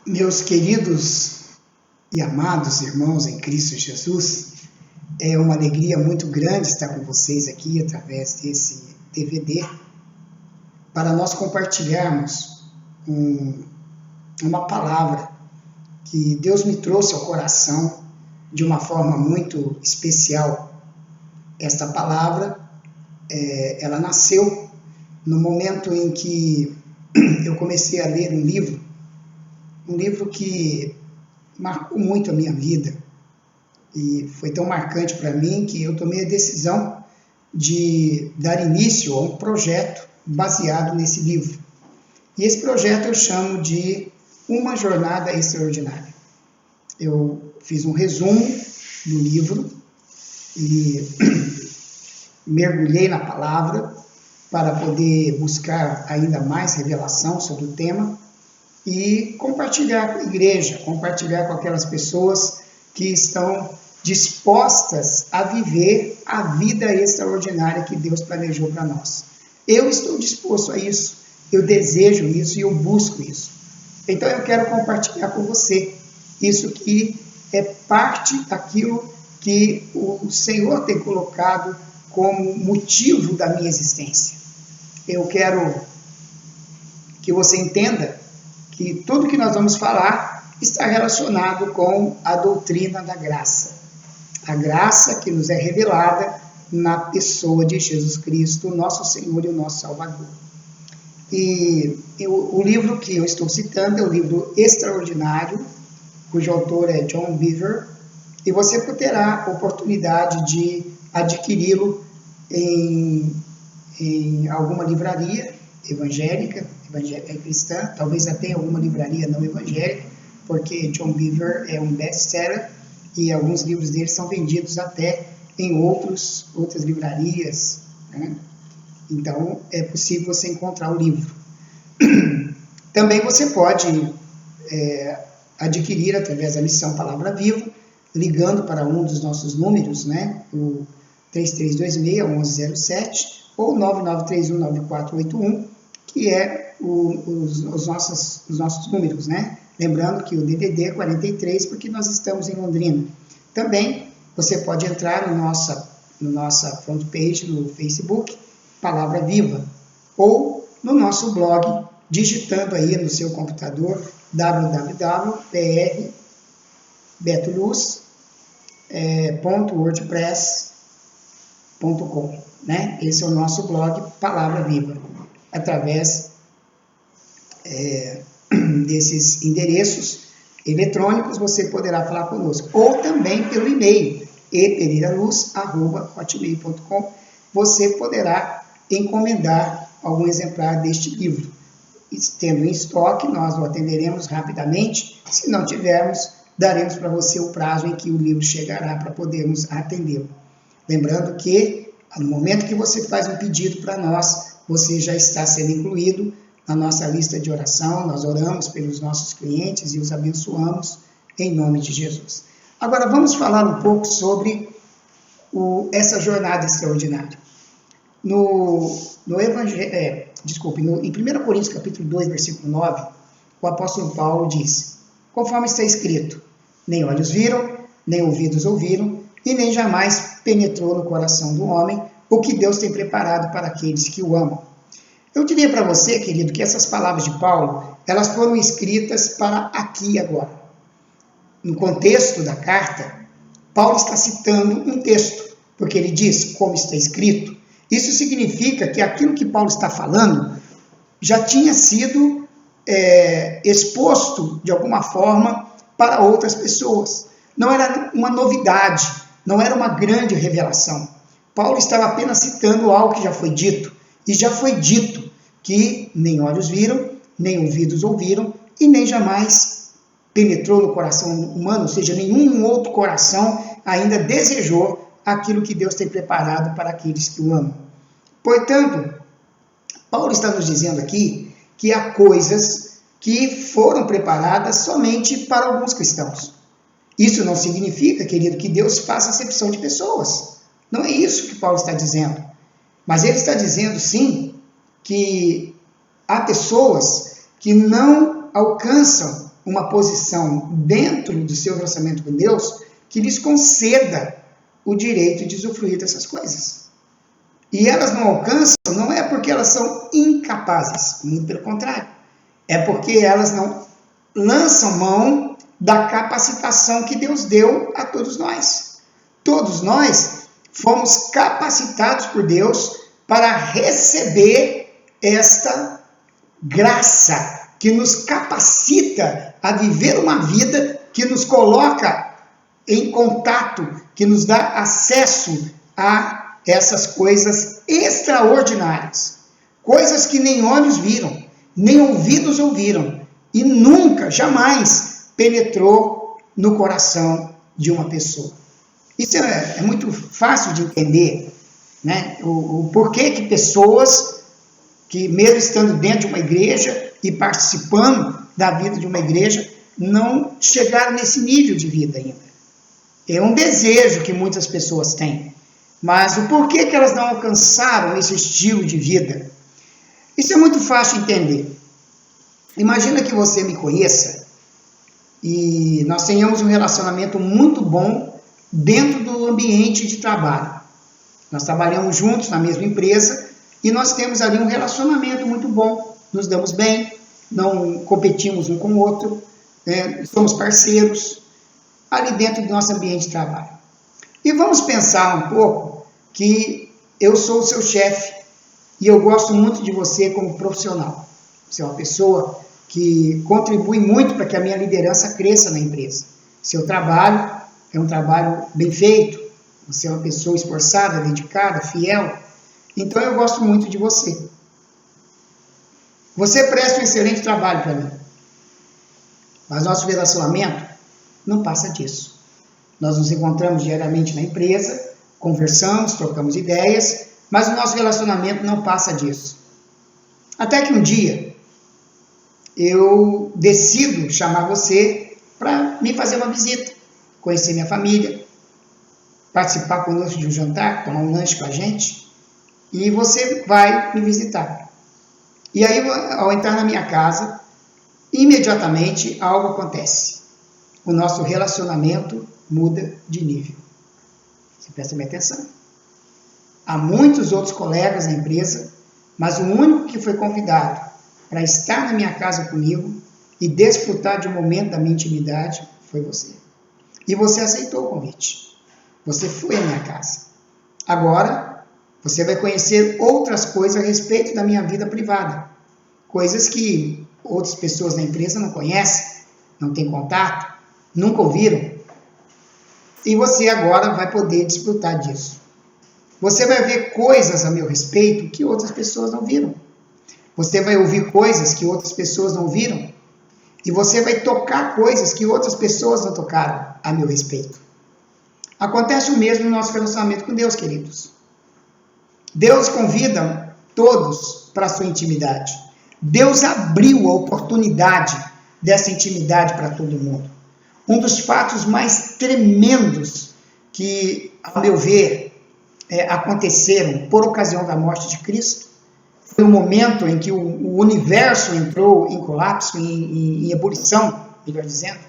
Meus queridos e amados irmãos em Cristo Jesus, é uma alegria muito grande estar com vocês aqui através desse DVD para nós compartilharmos uma palavra que Deus me trouxe ao coração de uma forma muito especial. Esta palavra, ela nasceu no momento em que eu comecei a ler um livro que marcou muito a minha vida e foi tão marcante para mim que eu tomei a decisão de dar início a um projeto baseado nesse livro. E esse projeto eu chamo de Uma Jornada Extraordinária. Eu fiz um resumo do livro e mergulhei na palavra para poder buscar ainda mais revelação sobre o tema e compartilhar com a igreja, compartilhar com aquelas pessoas que estão dispostas a viver a vida extraordinária que Deus planejou para nós. Eu estou disposto a isso, eu desejo isso e eu busco isso. Então eu quero compartilhar com você isso que é parte daquilo que o Senhor tem colocado como motivo da minha existência. Eu quero que você entenda que tudo que nós vamos falar está relacionado com a doutrina da graça. A graça que nos é revelada na pessoa de Jesus Cristo, nosso Senhor e o nosso Salvador. E o livro que eu estou citando é o livro Extraordinário, cujo autor é John Bevere, e você terá a oportunidade de adquiri-lo em alguma livraria evangélica, cristã, talvez até alguma livraria não evangélica, porque John Bevere é um best-seller e alguns livros dele são vendidos até em outras livrarias, né? Então é possível você encontrar o livro. Também você pode adquirir através da missão Palavra Viva, ligando para um dos nossos números, né? O 3326-1107 ou 9931-9481, que é os nossos números, né? Lembrando que o DVD é 43, porque nós estamos em Londrina. Também você pode entrar no nossa front page no Facebook, Palavra Viva, ou no nosso blog, digitando aí no seu computador www.betuluz.wordpress.com, né? Esse é o nosso blog Palavra Viva. Através desses endereços eletrônicos você poderá falar conosco, ou também pelo e-mail epereiraluz@hotmail.com. você poderá encomendar algum exemplar deste livro. Tendo em estoque, nós o atenderemos rapidamente. Se não tivermos, daremos para você o prazo em que o livro chegará para podermos atendê-lo. Lembrando que, no momento que você faz um pedido para nós, você já está sendo incluído na nossa lista de oração. Nós oramos pelos nossos clientes e os abençoamos em nome de Jesus. Agora vamos falar um pouco sobre essa jornada extraordinária. Em 1 Coríntios capítulo 2, versículo 9, o apóstolo Paulo diz: conforme está escrito, nem olhos viram, nem ouvidos ouviram, e nem jamais penetrou no coração do homem o que Deus tem preparado para aqueles que o amam. Eu diria para você, querido, que essas palavras de Paulo, elas foram escritas para aqui e agora. No contexto da carta, Paulo está citando um texto, porque ele diz, como está escrito. Isso significa que aquilo que Paulo está falando já tinha sido exposto, de alguma forma, para outras pessoas. Não era uma novidade, não era uma grande revelação. Paulo estava apenas citando algo que já foi dito. E já foi dito que nem olhos viram, nem ouvidos ouviram, e nem jamais penetrou no coração humano, ou seja, nenhum outro coração ainda desejou aquilo que Deus tem preparado para aqueles que o amam. Portanto, Paulo está nos dizendo aqui que há coisas que foram preparadas somente para alguns cristãos. Isso não significa, querido, que Deus faça acepção de pessoas. Não é isso que Paulo está dizendo. Mas ele está dizendo, sim, que há pessoas que não alcançam uma posição dentro do seu relacionamento com Deus que lhes conceda o direito de usufruir dessas coisas. E elas não alcançam, não é porque elas são incapazes, muito pelo contrário, é porque elas não lançam mão da capacitação que Deus deu a todos nós. Todos nós fomos capacitados por Deus para receber esta graça que nos capacita a viver uma vida que nos coloca em contato, que nos dá acesso a essas coisas extraordinárias. Coisas que nem olhos viram, nem ouvidos ouviram, e nunca, jamais penetrou no coração de uma pessoa. Isso é muito fácil de entender, né? O porquê que pessoas que, mesmo estando dentro de uma igreja e participando da vida de uma igreja, não chegaram nesse nível de vida ainda. É um desejo que muitas pessoas têm, mas o porquê que elas não alcançaram esse estilo de vida? Isso é muito fácil de entender. Imagina que você me conheça e nós tenhamos um relacionamento muito bom dentro do ambiente de trabalho. Nós trabalhamos juntos na mesma empresa e nós temos ali um relacionamento muito bom, nos damos bem, não competimos um com o outro, né? Somos parceiros ali dentro do nosso ambiente de trabalho. E vamos pensar um pouco que eu sou o seu chefe e eu gosto muito de você como profissional. Você é uma pessoa que contribui muito para que a minha liderança cresça na empresa. Seu trabalho é um trabalho bem feito, você é uma pessoa esforçada, dedicada, fiel, então eu gosto muito de você. Você presta um excelente trabalho para mim, mas nosso relacionamento não passa disso. Nós nos encontramos diariamente na empresa, conversamos, trocamos ideias, mas o nosso relacionamento não passa disso. Até que um dia eu decido chamar você para me fazer uma visita, conhecer minha família, participar conosco de um jantar, tomar um lanche com a gente, e você vai me visitar. E aí, ao entrar na minha casa, imediatamente algo acontece. O nosso relacionamento muda de nível. Você presta bem atenção. Há muitos outros colegas na empresa, mas o único que foi convidado para estar na minha casa comigo e desfrutar de um momento da minha intimidade foi você. E você aceitou o convite. Você foi à minha casa. Agora, você vai conhecer outras coisas a respeito da minha vida privada. Coisas que outras pessoas na empresa não conhecem, não têm contato, nunca ouviram. E você agora vai poder desfrutar disso. Você vai ver coisas a meu respeito que outras pessoas não viram. Você vai ouvir coisas que outras pessoas não ouviram. E você vai tocar coisas que outras pessoas não tocaram a meu respeito. Acontece o mesmo no nosso relacionamento com Deus, queridos. Deus convida todos para a sua intimidade. Deus abriu a oportunidade dessa intimidade para todo mundo. Um dos fatos mais tremendos que, ao meu ver, aconteceram por ocasião da morte de Cristo foi o momento em que o universo entrou em colapso, em ebulição, melhor dizendo.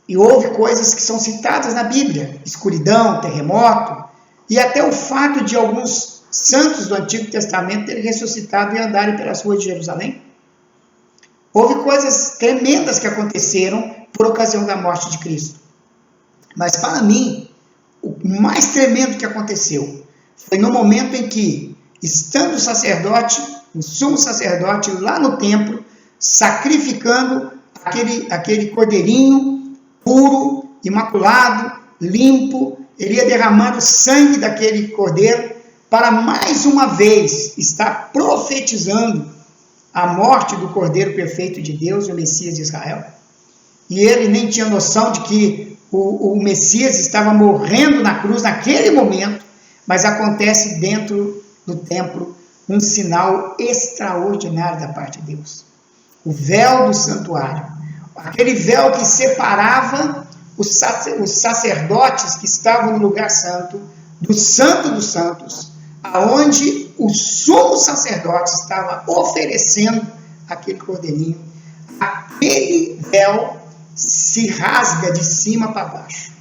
E houve coisas que são citadas na Bíblia, escuridão, terremoto, e até o fato de alguns santos do Antigo Testamento terem ressuscitado e andarem pelas ruas de Jerusalém. Houve coisas tremendas que aconteceram por ocasião da morte de Cristo. Mas para mim, o mais tremendo que aconteceu foi no momento em que, estando o sacerdote, o sumo sacerdote lá no templo, sacrificando aquele cordeirinho puro, imaculado, limpo, ele ia derramando o sangue daquele cordeiro para mais uma vez estar profetizando a morte do Cordeiro Perfeito de Deus, o Messias de Israel. E ele nem tinha noção de que o Messias estava morrendo na cruz naquele momento, mas acontece dentro do templo um sinal extraordinário da parte de Deus. O véu do santuário, aquele véu que separava os sacerdotes que estavam no lugar santo dos santos, aonde o sumo sacerdote estava oferecendo aquele cordeirinho, aquele véu se rasga de cima para baixo.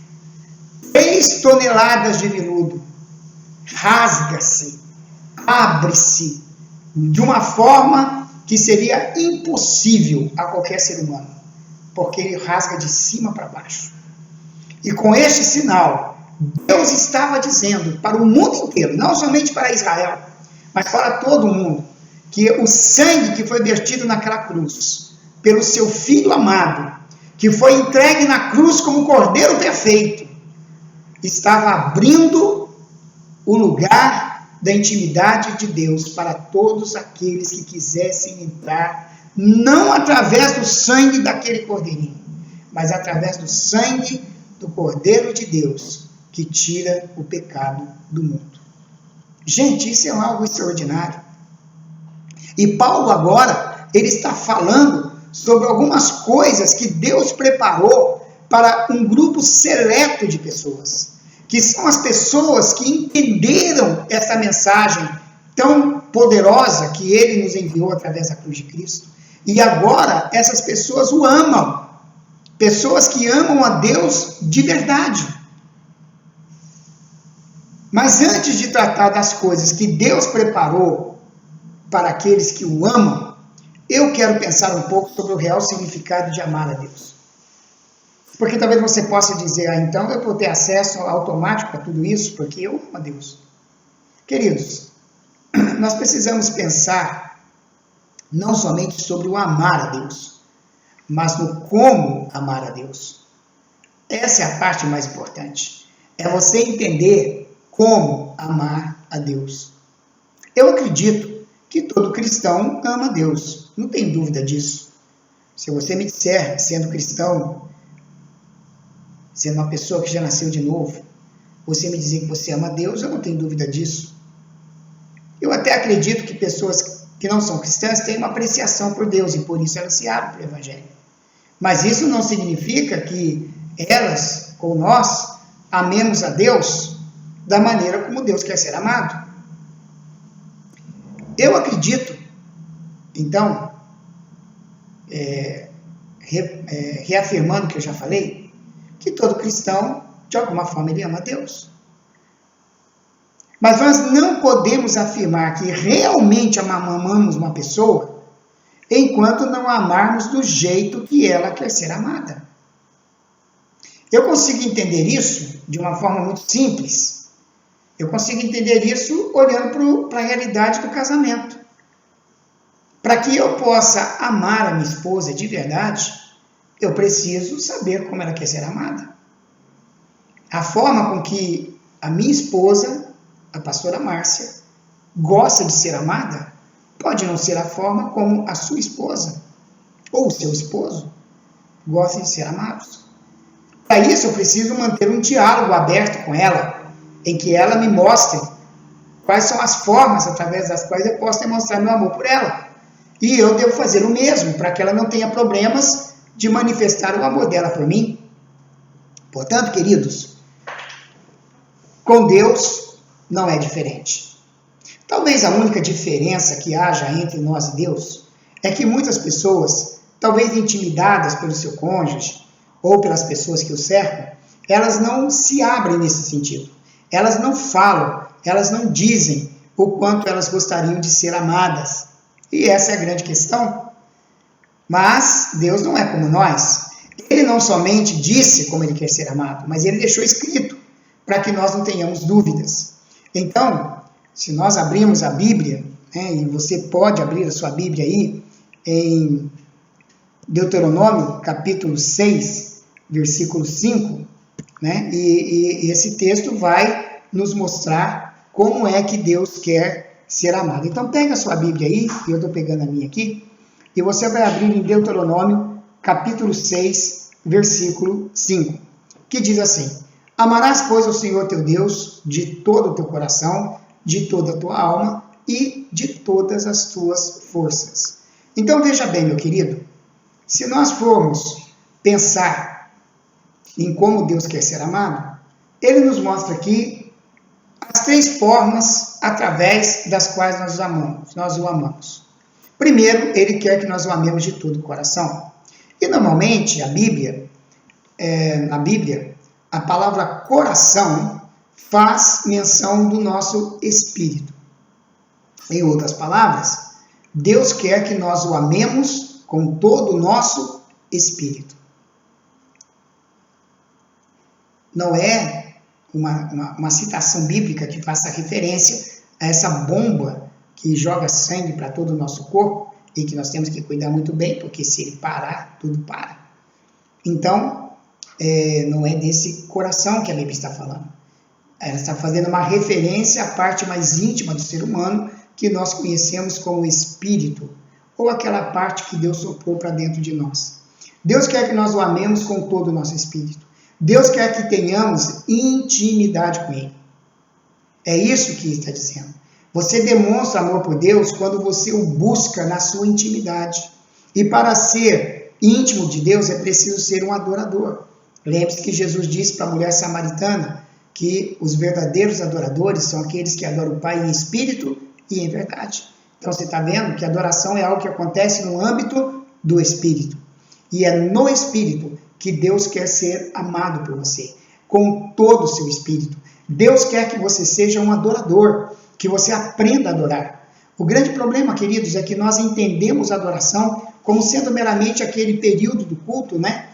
3 toneladas de veludo. Rasga-se, abre-se, de uma forma que seria impossível a qualquer ser humano, porque ele rasga de cima para baixo. E com este sinal, Deus estava dizendo para o mundo inteiro, não somente para Israel, mas para todo o mundo, que o sangue que foi vertido naquela cruz, pelo seu Filho amado, que foi entregue na cruz como Cordeiro perfeito, estava abrindo o lugar da intimidade de Deus para todos aqueles que quisessem entrar, não através do sangue daquele cordeirinho, mas através do sangue do Cordeiro de Deus, que tira o pecado do mundo. Gente, isso é algo extraordinário. E Paulo agora, ele está falando sobre algumas coisas que Deus preparou para um grupo seleto de pessoas, que são as pessoas que entenderam essa mensagem tão poderosa que ele nos enviou através da cruz de Cristo. E agora essas pessoas o amam. Pessoas que amam a Deus de verdade. Mas antes de tratar das coisas que Deus preparou para aqueles que o amam, eu quero pensar um pouco sobre o real significado de amar a Deus. Porque talvez você possa dizer, então eu vou ter acesso automático a tudo isso, porque eu amo a Deus. Queridos, nós precisamos pensar não somente sobre o amar a Deus, mas no como amar a Deus. Essa é a parte mais importante. É você entender como amar a Deus. Eu acredito que todo cristão ama a Deus. Não tem dúvida disso. Se você me disser, sendo cristão, sendo uma pessoa que já nasceu de novo, você me dizer que você ama a Deus, eu não tenho dúvida disso. Eu até acredito que pessoas que não são cristãs têm uma apreciação por Deus e por isso elas se abrem para o Evangelho. Mas isso não significa que elas, ou nós, amemos a Deus da maneira como Deus quer ser amado. Eu acredito, então, reafirmando o que eu já falei, que todo cristão, de alguma forma, ele ama a Deus. Mas nós não podemos afirmar que realmente amamos uma pessoa enquanto não amarmos do jeito que ela quer ser amada. Eu consigo entender isso de uma forma muito simples. Eu consigo entender isso olhando para a realidade do casamento. Para que eu possa amar a minha esposa de verdade, eu preciso saber como ela quer ser amada. A forma com que a minha esposa, a pastora Márcia, gosta de ser amada, pode não ser a forma como a sua esposa ou o seu esposo gostam de ser amados. Para isso, eu preciso manter um diálogo aberto com ela, em que ela me mostre quais são as formas através das quais eu posso demonstrar meu amor por ela. E eu devo fazer o mesmo, para que ela não tenha problemas de manifestar o amor dela por mim. Portanto, queridos, com Deus não é diferente. Talvez a única diferença que haja entre nós e Deus é que muitas pessoas, talvez intimidadas pelo seu cônjuge ou pelas pessoas que o cercam, elas não se abrem nesse sentido. Elas não falam, elas não dizem o quanto elas gostariam de ser amadas. E essa é a grande questão. Mas Deus não é como nós. Ele não somente disse como ele quer ser amado, mas ele deixou escrito para que nós não tenhamos dúvidas. Então, se nós abrirmos a Bíblia, e você pode abrir a sua Bíblia aí, em Deuteronômio, capítulo 6, versículo 5, e esse texto vai nos mostrar como é que Deus quer ser amado. Então, pega a sua Bíblia aí, eu estou pegando a minha aqui, e você vai abrir em Deuteronômio, capítulo 6, versículo 5, que diz assim: Amarás, pois, o Senhor teu Deus de todo o teu coração, de toda a tua alma e de todas as tuas forças. Então, veja bem, meu querido, se nós formos pensar em como Deus quer ser amado, ele nos mostra aqui as 3 formas através das quais nós o amamos. Primeiro, ele quer que nós o amemos de todo o coração. E normalmente, na Bíblia, a palavra coração faz menção do nosso espírito. Em outras palavras, Deus quer que nós o amemos com todo o nosso espírito. Não é uma citação bíblica que faça referência a essa bomba que joga sangue para todo o nosso corpo e que nós temos que cuidar muito bem, porque se ele parar, tudo para. Então, não é desse coração que a Bíblia está falando. Ela está fazendo uma referência à parte mais íntima do ser humano, que nós conhecemos como espírito, ou aquela parte que Deus soprou para dentro de nós. Deus quer que nós o amemos com todo o nosso espírito. Deus quer que tenhamos intimidade com Ele. É isso que está dizendo. Você demonstra amor por Deus quando você o busca na sua intimidade. E para ser íntimo de Deus é preciso ser um adorador. Lembre-se que Jesus disse para a mulher samaritana que os verdadeiros adoradores são aqueles que adoram o Pai em espírito e em verdade. Então você está vendo que a adoração é algo que acontece no âmbito do espírito. E é no espírito que Deus quer ser amado por você, com todo o seu espírito. Deus quer que você seja um adorador, que você aprenda a adorar. O grande problema, queridos, é que nós entendemos a adoração como sendo meramente aquele período do culto, né?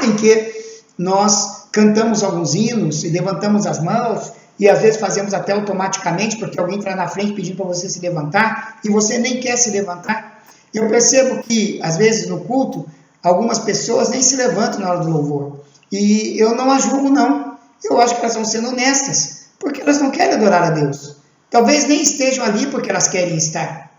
Em que nós cantamos alguns hinos e levantamos as mãos e às vezes fazemos até automaticamente porque alguém está na frente pedindo para você se levantar e você nem quer se levantar. Eu percebo que às vezes no culto algumas pessoas nem se levantam na hora do louvor e eu não as julgo não. Eu acho que elas estão sendo honestas porque elas não querem adorar a Deus. Talvez nem estejam ali porque elas querem estar.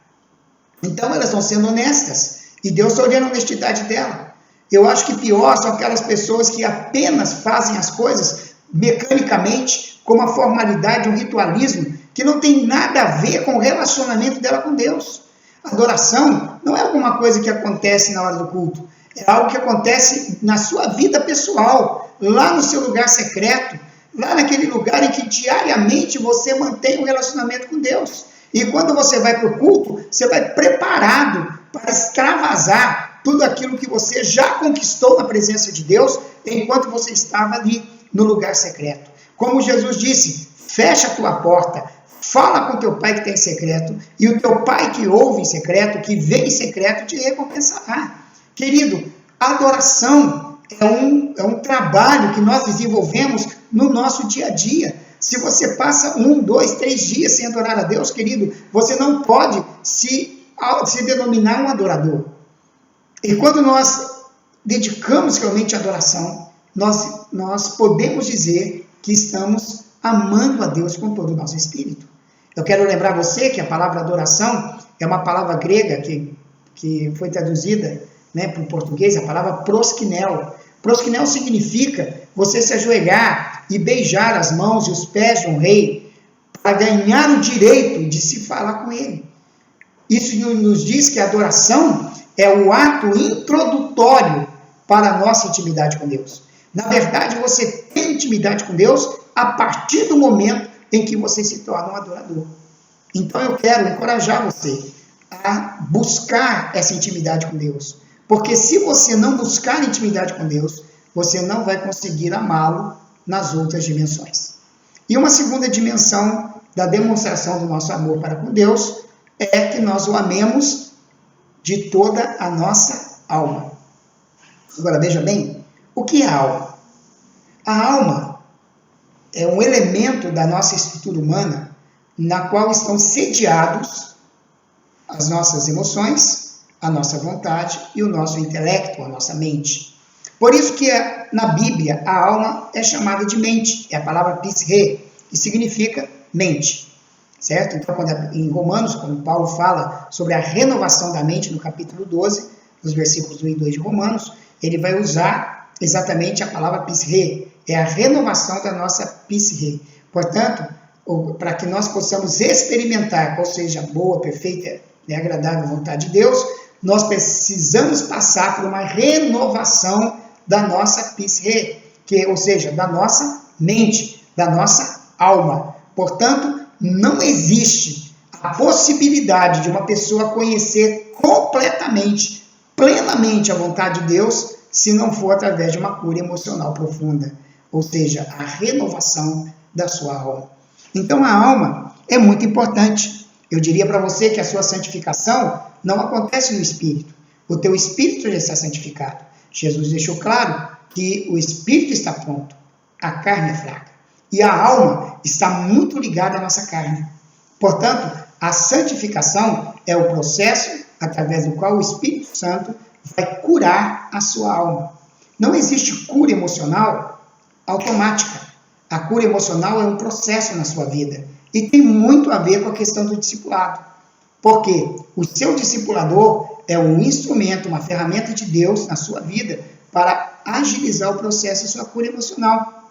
Então elas estão sendo honestas e Deus está olhando a honestidade dela. Eu acho que pior são aquelas pessoas que apenas fazem as coisas mecanicamente, com uma formalidade, um ritualismo, que não tem nada a ver com o relacionamento dela com Deus. Adoração não é alguma coisa que acontece na hora do culto, é algo que acontece na sua vida pessoal, lá no seu lugar secreto, lá naquele lugar em que diariamente você mantém um relacionamento com Deus. E quando você vai para o culto, você vai preparado para extravasar tudo aquilo que você já conquistou na presença de Deus, enquanto você estava ali no lugar secreto. Como Jesus disse, fecha a tua porta, fala com teu pai que está em secreto, e o teu pai que ouve em secreto, que vê em secreto, te recompensará. Querido, a adoração é um trabalho que nós desenvolvemos no nosso dia a dia. Se você passa 1, 2, 3 dias sem adorar a Deus, querido, você não pode se denominar um adorador. E quando nós dedicamos realmente à adoração, nós podemos dizer que estamos amando a Deus com todo o nosso espírito. Eu quero lembrar você que a palavra adoração é uma palavra grega que foi traduzida, né, para o português, a palavra proskinel. Proskinel significa você se ajoelhar e beijar as mãos e os pés de um rei para ganhar o direito de se falar com ele. Isso nos diz que a adoração é o ato introdutório para a nossa intimidade com Deus. Na verdade, você tem intimidade com Deus a partir do momento em que você se torna um adorador. Então eu quero encorajar você a buscar essa intimidade com Deus. Porque se você não buscar intimidade com Deus, você não vai conseguir amá-lo nas outras dimensões. E uma segunda dimensão da demonstração do nosso amor para com Deus é que nós o amemos de toda a nossa alma. Agora veja bem, o que é a alma? A alma é um elemento da nossa estrutura humana na qual estão sediados as nossas emoções, a nossa vontade e o nosso intelecto, a nossa mente. Por isso que na Bíblia a alma é chamada de mente, é a palavra psche, que significa mente. Certo? Então, em Romanos, quando Paulo fala sobre a renovação da mente, no capítulo 12, nos versículos 1 e 2 de Romanos, ele vai usar exatamente a palavra psche, é a renovação da nossa psche. Portanto, para que nós possamos experimentar qual seja a boa, perfeita e agradável vontade de Deus, nós precisamos passar por uma renovação da nossa psche, ou seja, da nossa mente, da nossa alma. Portanto, não existe a possibilidade de uma pessoa conhecer completamente, plenamente a vontade de Deus, se não for através de uma cura emocional profunda, ou seja, a renovação da sua alma. Então a alma é muito importante. Eu diria para você que a sua santificação não acontece no espírito. O teu espírito já está santificado. Jesus deixou claro que o espírito está pronto, a carne é fraca. E a alma está muito ligada à nossa carne. Portanto, a santificação é o processo através do qual o Espírito Santo vai curar a sua alma. Não existe cura emocional automática. A cura emocional é um processo na sua vida. E tem muito a ver com a questão do discipulado. Porque o seu discipulador é um instrumento, uma ferramenta de Deus na sua vida para agilizar o processo da sua cura emocional.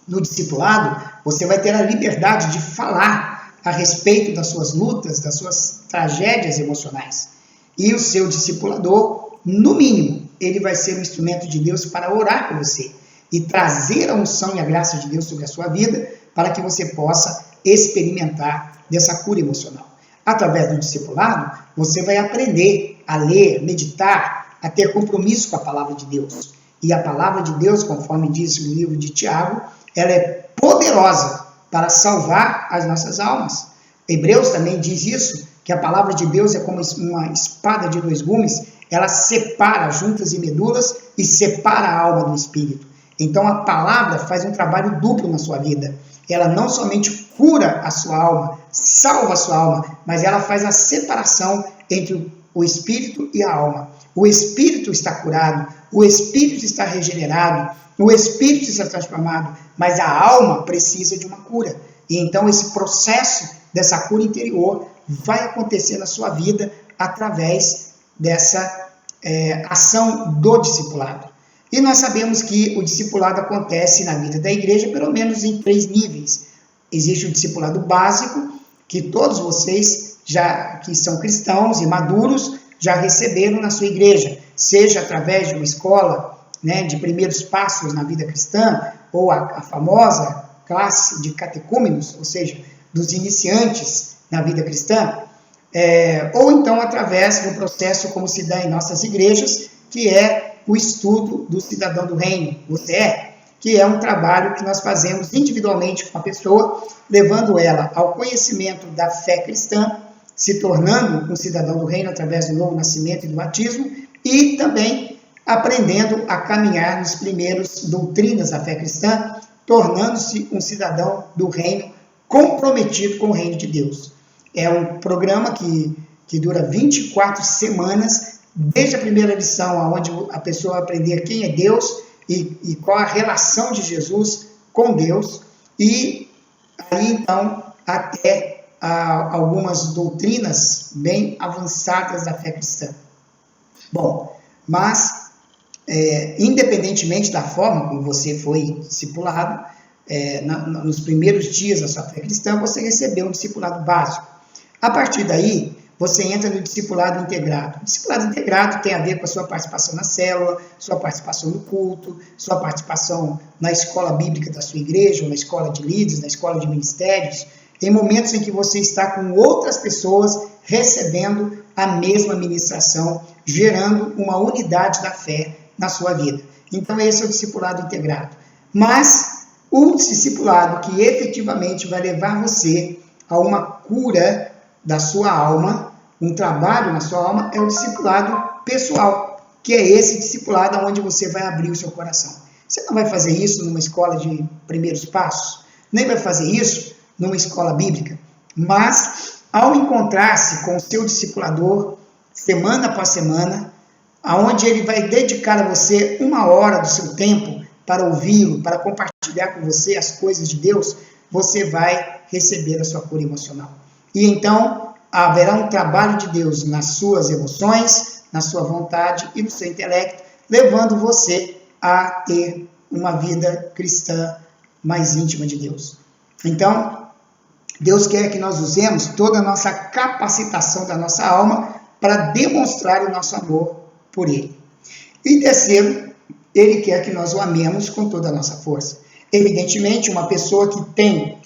No discipulado, você vai ter a liberdade de falar a respeito das suas lutas, das suas tragédias emocionais. E o seu discipulador, no mínimo, ele vai ser um instrumento de Deus para orar por você e trazer a unção e a graça de Deus sobre a sua vida para que você possa experimentar dessa cura emocional. Através do discipulado, você vai aprender a ler, meditar, a ter compromisso com a palavra de Deus. E a palavra de Deus, conforme diz o livro de Tiago, ela é poderosa para salvar as nossas almas. Hebreus também diz isso, que a palavra de Deus é como uma espada de 2 gumes, ela separa juntas e medulas e separa a alma do espírito. Então a palavra faz um trabalho duplo na sua vida. Ela não somente cura a sua alma, salva a sua alma, mas ela faz a separação entre o espírito e a alma. O espírito está curado, o espírito está regenerado, o espírito está transformado, mas a alma precisa de uma cura. E então esse processo dessa cura interior vai acontecer na sua vida através dessa ação do discipulado. E nós sabemos que o discipulado acontece na vida da igreja pelo menos em 3 níveis. Existe o discipulado básico, que todos vocês, já que são cristãos e maduros, já receberam na sua igreja, seja através de uma escola, né, de primeiros passos na vida cristã, ou a famosa classe de catecúmenos, ou seja, dos iniciantes na vida cristã, ou então através do processo como se dá em nossas igrejas, que é o estudo do cidadão do reino, o CE, que é um trabalho que nós fazemos individualmente com a pessoa, levando ela ao conhecimento da fé cristã, se tornando um cidadão do reino através do novo nascimento e do batismo, e também aprendendo a caminhar nos primeiros doutrinas da fé cristã, tornando-se um cidadão do reino comprometido com o reino de Deus. É um programa que dura 24 semanas, desde a primeira lição, onde a pessoa vai aprender quem é Deus e qual a relação de Jesus com Deus, e aí então até algumas doutrinas bem avançadas da fé cristã. Bom, mas independentemente da forma como você foi discipulado, nos primeiros dias da sua fé cristã, você recebeu um discipulado básico. A partir daí, você entra no discipulado integrado. O discipulado integrado tem a ver com a sua participação na célula, sua participação no culto, sua participação na escola bíblica da sua igreja, ou na escola de líderes, na escola de ministérios, em momentos em que você está com outras pessoas recebendo a mesma ministração, gerando uma unidade da fé na sua vida. Então esse é o discipulado integrado. Mas o discipulado que efetivamente vai levar você a uma cura da sua alma, um trabalho na sua alma, é o discipulado pessoal, que é esse discipulado onde você vai abrir o seu coração. Você não vai fazer isso numa escola de primeiros passos, nem vai fazer isso numa escola bíblica, mas ao encontrar-se com o seu discipulador, semana após semana, aonde ele vai dedicar a você 1 hora do seu tempo para ouvi-lo, para compartilhar com você as coisas de Deus, você vai receber a sua cura emocional. E então haverá um trabalho de Deus nas suas emoções, na sua vontade e no seu intelecto, levando você a ter uma vida cristã mais íntima de Deus. Então, Deus quer que nós usemos toda a nossa capacitação da nossa alma para demonstrar o nosso amor por Ele. E terceiro, Ele quer que nós o amemos com toda a nossa força. Evidentemente, uma pessoa que tem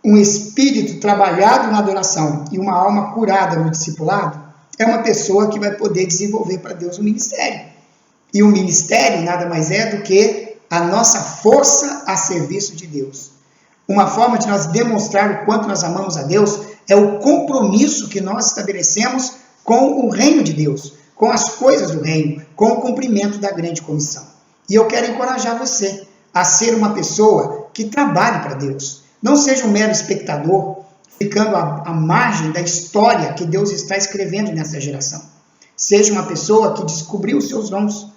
um espírito trabalhado na adoração e uma alma curada no discipulado, é uma pessoa que vai poder desenvolver para Deus um ministério. E o ministério nada mais é do que a nossa força a serviço de Deus. Uma forma de nós demonstrar o quanto nós amamos a Deus é o compromisso que nós estabelecemos com o reino de Deus, com as coisas do reino, com o cumprimento da grande comissão. E eu quero encorajar você a ser uma pessoa que trabalhe para Deus. Não seja um mero espectador, ficando à margem da história que Deus está escrevendo nessa geração. Seja uma pessoa que descobriu os seus dons.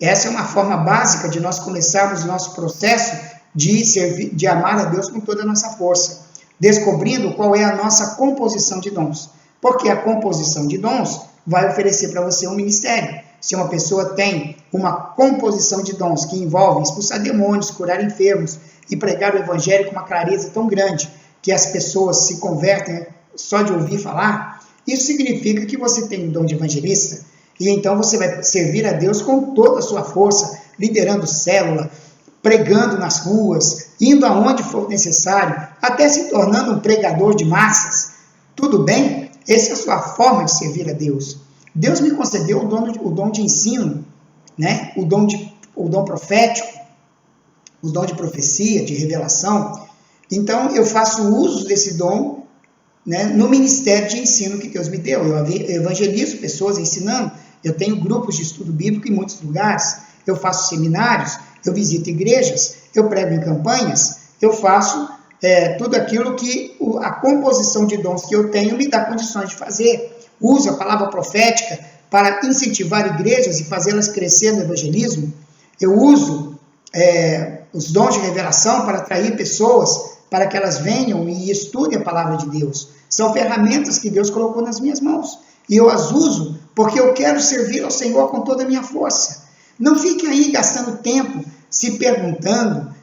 Essa é uma forma básica de nós começarmos o nosso processo de amar a Deus com toda a nossa força, descobrindo qual é a nossa composição de dons. Porque a composição de dons vai oferecer para você um ministério. Se uma pessoa tem uma composição de dons que envolve expulsar demônios, curar enfermos e pregar o evangelho com uma clareza tão grande que as pessoas se convertem só de ouvir falar, isso significa que você tem um dom de evangelista e então você vai servir a Deus com toda a sua força, liderando célula, pregando nas ruas, indo aonde for necessário, até se tornando um pregador de massas. Tudo bem? Essa é a sua forma de servir a Deus. Deus me concedeu o dom de ensino, né? o dom profético, o dom de profecia, de revelação. Então, eu faço uso desse dom, né, no ministério de ensino que Deus me deu. Eu evangelizo pessoas ensinando, eu tenho grupos de estudo bíblico em muitos lugares, eu faço seminários, eu visito igrejas, eu prego em campanhas, eu faço tudo aquilo que a composição de dons que eu tenho me dá condições de fazer. Uso a palavra profética para incentivar igrejas e fazê-las crescer no evangelismo. Eu uso os dons de revelação para atrair pessoas, para que elas venham e estudem a palavra de Deus. São ferramentas que Deus colocou nas minhas mãos. E eu as uso porque eu quero servir ao Senhor com toda a minha força. Não fique aí gastando tempo se perguntando,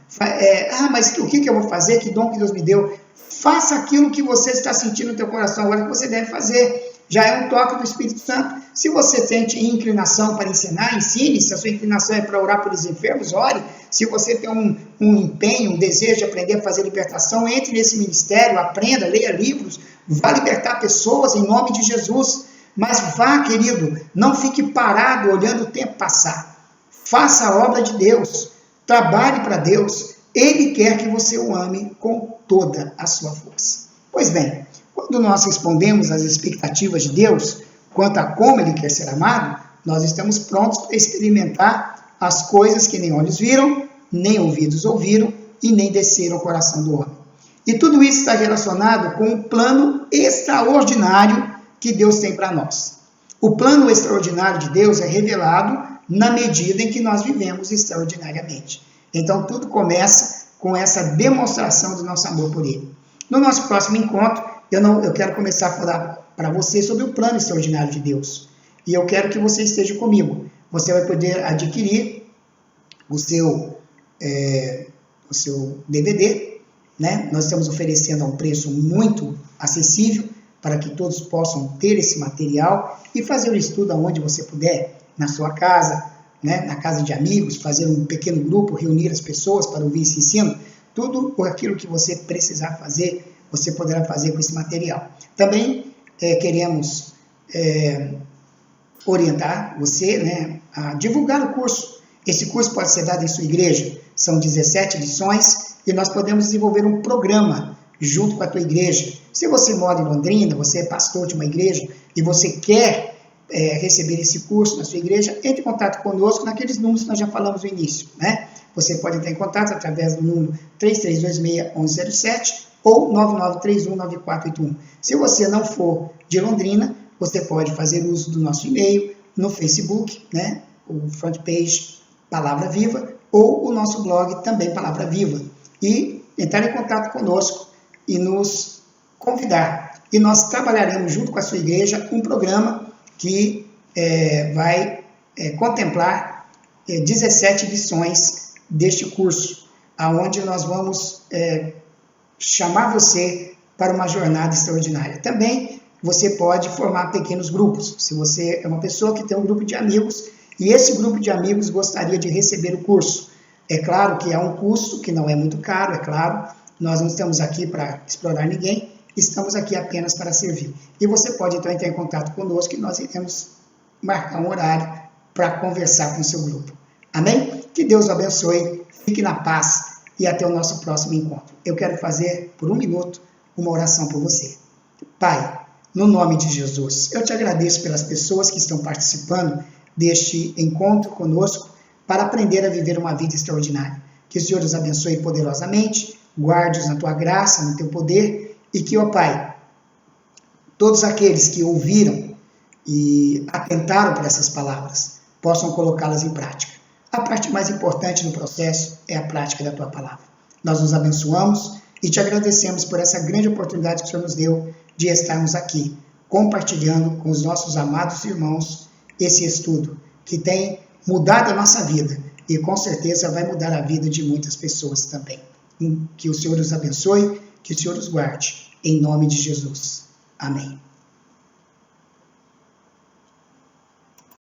mas o que eu vou fazer? Que dom que Deus me deu? Faça aquilo que você está sentindo no teu coração agora que você deve fazer. Já é um toque do Espírito Santo. Se você sente inclinação para ensinar, ensine. Se a sua inclinação é para orar por os enfermos, ore. Se você tem um empenho, um desejo de aprender a fazer libertação, entre nesse ministério, aprenda, leia livros, vá libertar pessoas em nome de Jesus. Mas vá, querido, não fique parado olhando o tempo passar. Faça a obra de Deus. Trabalhe para Deus. Ele quer que você o ame com toda a sua força. Pois bem, quando nós respondemos às expectativas de Deus, quanto a como Ele quer ser amado, nós estamos prontos para experimentar as coisas que nem olhos viram, nem ouvidos ouviram e nem desceram ao coração do homem. E tudo isso está relacionado com o plano extraordinário que Deus tem para nós. O plano extraordinário de Deus é revelado na medida em que nós vivemos extraordinariamente. Então tudo começa com essa demonstração do nosso amor por Ele. No nosso próximo encontro, eu quero começar a falar para você sobre o plano extraordinário de Deus. E eu quero que você esteja comigo. Você vai poder adquirir o seu DVD, né? Nós estamos oferecendo a um preço muito acessível para que todos possam ter esse material e fazer o estudo aonde você puder, na sua casa, né? Na casa de amigos, fazer um pequeno grupo, reunir as pessoas para ouvir esse ensino. Tudo aquilo que você precisar fazer, você poderá fazer com esse material. Também queremos orientar você, né, a divulgar o curso. Esse curso pode ser dado em sua igreja. São 17 lições e nós podemos desenvolver um programa junto com a tua igreja. Se você mora em Londrina, você é pastor de uma igreja e você quer receber esse curso na sua igreja, entre em contato conosco naqueles números que nós já falamos no início, né? Você pode entrar em contato através do número 3326-1107 ou 9931-9481. Se você não for de Londrina, você pode fazer uso do nosso e-mail no Facebook, né? O front page Palavra Viva, ou o nosso blog também Palavra Viva. E entrar em contato conosco e nos convidar. E nós trabalharemos junto com a sua igreja um programa que vai contemplar 17 lições deste curso, aonde nós vamos chamar você para uma jornada extraordinária. Também você pode formar pequenos grupos. Se você é uma pessoa que tem um grupo de amigos e esse grupo de amigos gostaria de receber o curso, é claro que há um custo que não é muito caro, é claro, Nós não estamos aqui para explorar ninguém, estamos aqui apenas para servir. E você pode então entrar em contato conosco e nós iremos marcar um horário para conversar com o seu grupo. Amém? Que Deus o abençoe, fique na paz e até o nosso próximo encontro. Eu quero fazer, por 1 minuto, uma oração por você. Pai, no nome de Jesus, eu te agradeço pelas pessoas que estão participando deste encontro conosco para aprender a viver uma vida extraordinária. Que o Senhor os abençoe poderosamente, guarde-os na tua graça, no teu poder, e que, ó Pai, todos aqueles que ouviram e atentaram para essas palavras, possam colocá-las em prática. A parte mais importante no processo é a prática da tua palavra. Nós nos abençoamos e te agradecemos por essa grande oportunidade que o Senhor nos deu de estarmos aqui, compartilhando com os nossos amados irmãos esse estudo, que tem mudado a nossa vida e com certeza vai mudar a vida de muitas pessoas também. Que o Senhor os abençoe, que o Senhor os guarde, em nome de Jesus. Amém.